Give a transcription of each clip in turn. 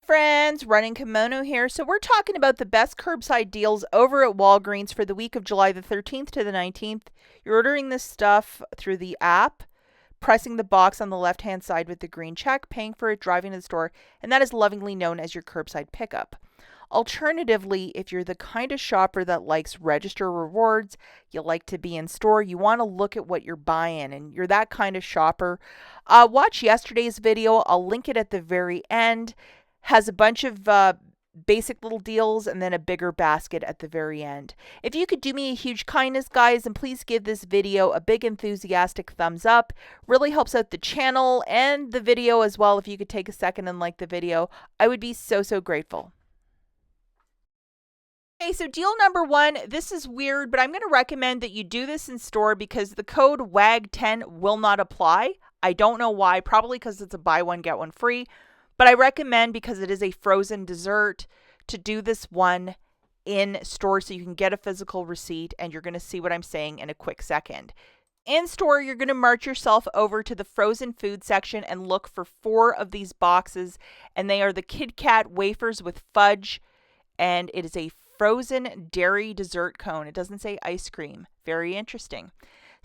Friends, Running Kimono here. So we're talking about the best curbside deals over at Walgreens for the week of July the 13th to the 19th. You're ordering this stuff through the app, pressing the box on the left-hand side with the green check, paying for it, driving to the store, and that is lovingly known as your curbside pickup. Alternatively, if you're the kind of shopper that likes register rewards, you like to be in store, you want to look at what you're buying, and you're that kind of shopper, watch yesterday's video. I'll link it at the very end. Has a bunch of basic little deals and then a bigger basket at the very end. If you could do me a huge kindness, guys, and please give this video a big enthusiastic thumbs up. Really helps out the channel and the video as well. If you could take a second and like the video, I would be so grateful. Okay, so deal number one, this is weird, but I'm going to recommend that you do this in store because the code WAG10 will not apply. I don't know why, probably because it's a buy one, get one free, but I recommend, because it is a frozen dessert, to do this one in store so you can get a physical receipt, and you're going to see what I'm saying in a quick second. In store, you're going to march yourself over to the frozen food section and look for 4 of these boxes, and they are the KitKat wafers with fudge, and it is a frozen dairy dessert cone. It doesn't say ice cream. Very interesting.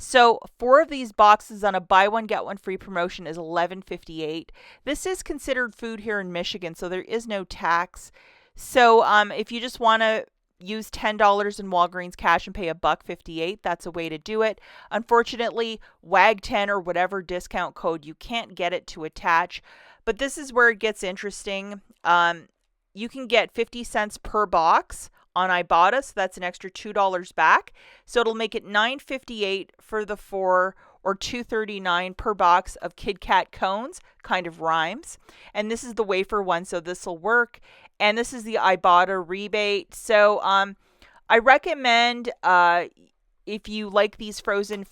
So 4 of these boxes on a buy one get one free promotion is $11.58. This is considered food here in Michigan, so there is no tax. So if you just want to use $10 in Walgreens cash and pay $1.58, that's a way to do it. Unfortunately, WAG10 or whatever discount code, you can't get it to attach. But this is where it gets interesting. You can get 50 cents per box on IBOTTA, so that's an extra $2 back. So it'll make it $9.58 for the 4, or $2.39 per box of KitKat cones. Kind of rhymes. And this is the wafer one, so this will work. And this is the IBOTTA rebate. So I recommend, if you like these frozen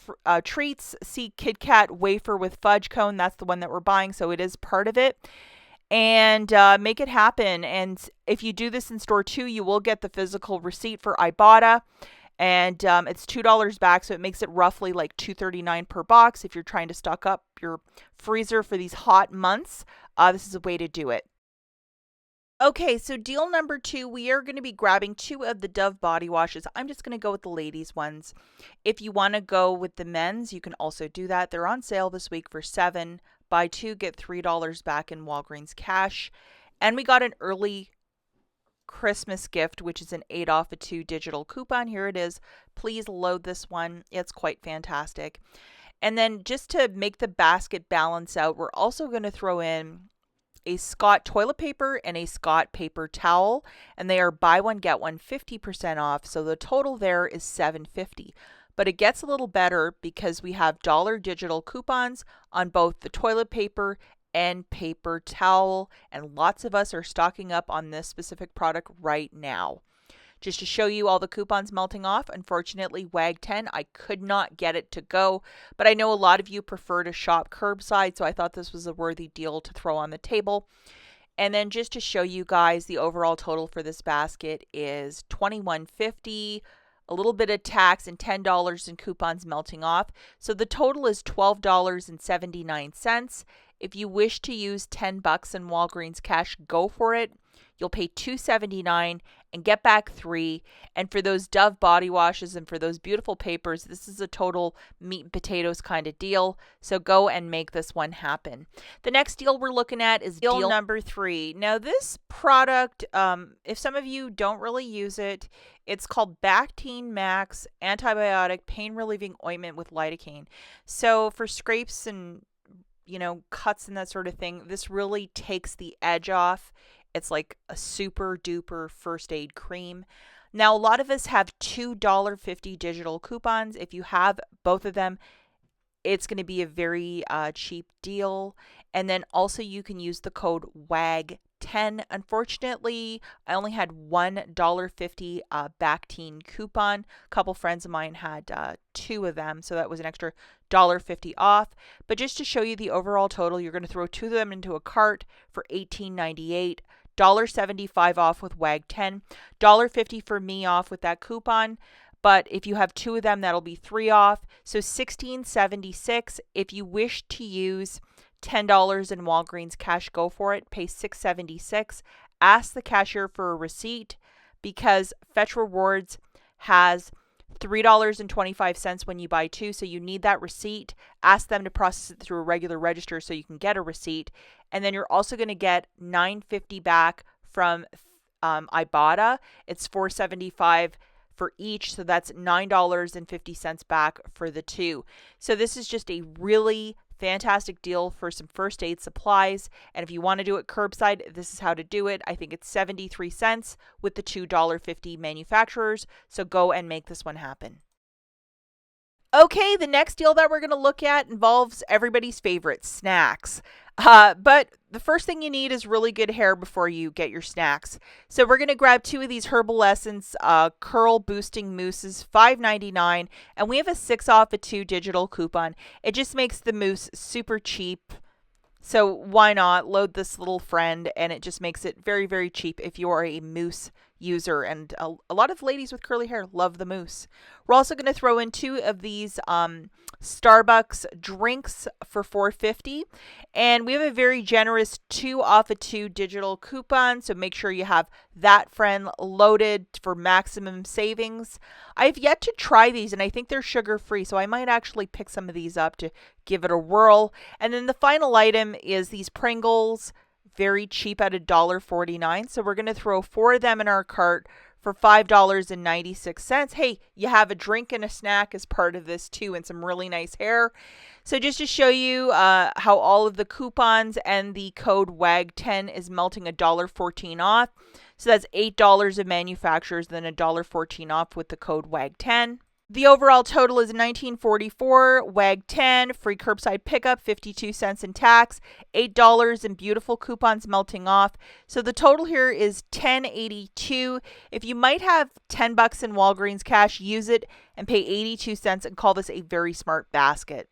treats, see KitKat wafer with fudge cone. That's the one that we're buying, so it is part of it. And make it happen. And if you do this in store too, you will get the physical receipt for IBOTTA, and it's $2 back, so it makes it roughly like $2.39 per box. If you're trying to stock up your freezer for these hot months, this is a way to do it. Okay, so deal number 2, we are going to be grabbing 2 of the Dove body washes. I'm just going to go with the ladies ones. If you want to go with the men's, you can also do that. They're on sale this week for $7. Buy 2, get $3 back in Walgreens cash. And we got an early Christmas gift, which is an 8 off of 2 digital coupon. Here it is. Please load this one. It's quite fantastic. And then just to make the basket balance out, we're also going to throw in a Scott toilet paper and a Scott paper towel, and they are buy one get one 50% off. So the total there is $7.50. But it gets a little better because we have dollar digital coupons on both the toilet paper and paper towel, and lots of us are stocking up on this specific product right now. Just to show you all the coupons melting off, unfortunately, WAG10, I could not get it to go, but I know a lot of you prefer to shop curbside, so I thought this was a worthy deal to throw on the table. And then just to show you guys, the overall total for this basket is $21.50, a little bit of tax, and $10 in coupons melting off. So the total is $12.79. If you wish to use $10 in Walgreens cash, go for it. You'll pay $2.79 and get back 3. And for those Dove body washes and for those beautiful papers, this is a total meat and potatoes kind of deal. So go and make this one happen. The next deal we're looking at is deal number 3. Now this product, if some of you don't really use it, it's called Bactene Max Antibiotic Pain Relieving Ointment with Lidocaine. So for scrapes and cuts and that sort of thing, this really takes the edge off. It's like a super duper first aid cream. Now, a lot of us have $2.50 digital coupons. If you have both of them, it's going to be a very cheap deal. And then also you can use the code WAG10. Unfortunately, I only had $1.50 Bactene coupon. A couple friends of mine had 2 of them, so that was an extra $1.50 off. But just to show you the overall total, you're going to throw 2 of them into a cart for $18.98. $1.75 off with WAG10, $1.50 for me off with that coupon. But if you have 2 of them, that'll be 3 off. So $16.76. If you wish to use $10 in Walgreens cash, go for it. Pay $6.76. Ask the cashier for a receipt because Fetch Rewards has $3.25 when you buy two, so you need that receipt. Ask them to process it through a regular register so you can get a receipt. And then you're also going to get $9.50 back from IBOTTA. It's $4.75 for each, so that's $9.50 back for the two. So this is just a really fantastic deal for some first aid supplies. And if you want to do it curbside, this is how to do it. I think it's 73 cents with the $2.50 manufacturers. So go and make this one happen. Okay, the next deal that we're going to look at involves everybody's favorite, snacks. But the first thing you need is really good hair before you get your snacks. So we're going to grab two of these Herbal Essence Curl Boosting Mousses, $5.99, and we have a 6 off a 2 digital coupon. It just makes the mousse super cheap. So why not load this little friend, and it just makes it very, very cheap if you are a mousse user. And a lot of ladies with curly hair love the mousse. We're also going to throw in two of these Starbucks drinks for $4.50. And we have a very generous 2 off a 2 digital coupon. So make sure you have that friend loaded for maximum savings. I've yet to try these, and I think they're sugar-free. So I might actually pick some of these up to give it a whirl. And then the final item is these Pringles, very cheap at $1.49. So we're going to throw 4 of them in our cart for $5.96. Hey, you have a drink and a snack as part of this too, and some really nice hair. So just to show you how all of the coupons and the code WAG10 is melting $1.14 off. So that's $8 of manufacturers, then $1.14 off with the code WAG10. The overall total is $19.44, WAG10, free curbside pickup, 52 cents in tax, $8 in beautiful coupons melting off. So the total here is $10.82. If you might have $10 in Walgreens cash, use it and pay 82 cents and call this a very smart basket.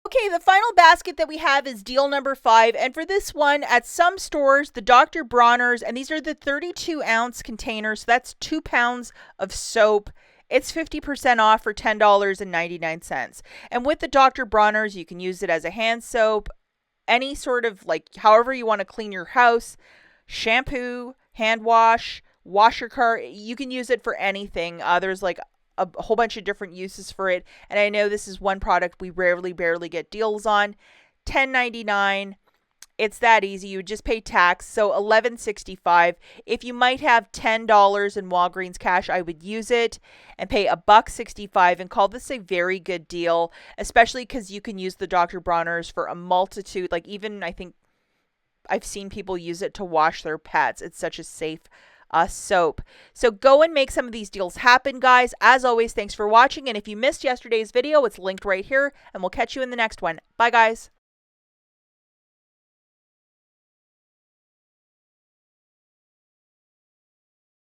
Okay, the final basket that we have is deal number 5. And for this one, at some stores, the Dr. Bronner's, and these are the 32-ounce containers, so that's 2 pounds of soap. It's 50% off for $10.99. And with the Dr. Bronner's, you can use it as a hand soap, any sort of, like, however you want to clean your house, shampoo, hand wash, wash your car. You can use it for anything. There's like a whole bunch of different uses for it. And I know this is one product we barely get deals on. $10.99. It's that easy. You would just pay tax. So $11.65. If you might have $10 in Walgreens cash, I would use it and pay $1.65 and call this a very good deal, especially because you can use the Dr. Bronner's for a multitude. Like, even I think I've seen people use it to wash their pets. It's such a safe soap. So go and make some of these deals happen, guys. As always, thanks for watching. And if you missed yesterday's video, it's linked right here, and we'll catch you in the next one. Bye, guys.